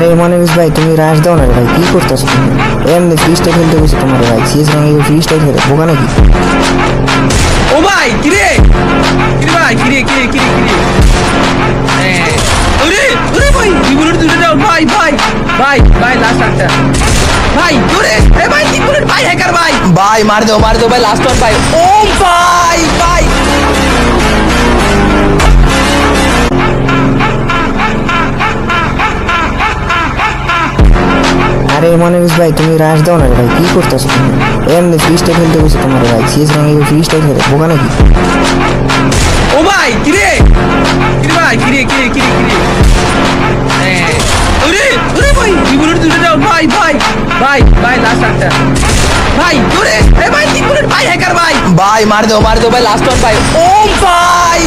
আরে মনিরুল ভাই তুমি রাশ দাও না রে ভাই, কি করতেছো তুমি? এমনি ফ্রিস্টাইল খেলতে বসে তোমার ভাই, সিএস রঙে ফ্রিস্টাইল খেলে বোকা নাকি? ও ভাই কিরে কিরে ভাই কিরে কিরে কিরে কিরে ওরে ওরে ভাই বিবুলেট দুটো দাও ভাই ভাই ভাই ভাই লাস্ট একটা ভাই ওরে এ ভাই বিবুলেট ভাই হ্যাকার ভাই মার দাও ভাই লাস্ট ওয়ান ভাই ও ভাই ভাই আরে মনিরুল ভাই তুমি রাশ দাও না রে ভাই, কি করতেছো তুমি? এমনি ফ্রিস্টাইল খেলতে বসে তোমার ভাই, সিএস রঙে ফ্রিস্টাইল খেলে বোকা নাকি? ও ভাই কিরে কিরে ভাই কিরে কিরে কিরে কিরে ওরে ওরে ভাই বিবুলেট দুটো দাও ভাই ভাই ভাই ভাই লাস্ট একটা ভাই ওরে এ ভাই বিবুলেট ভাই হ্যাকার ভাই মার দাও ভাই লাস্ট ওয়ান ভাই ও ভাই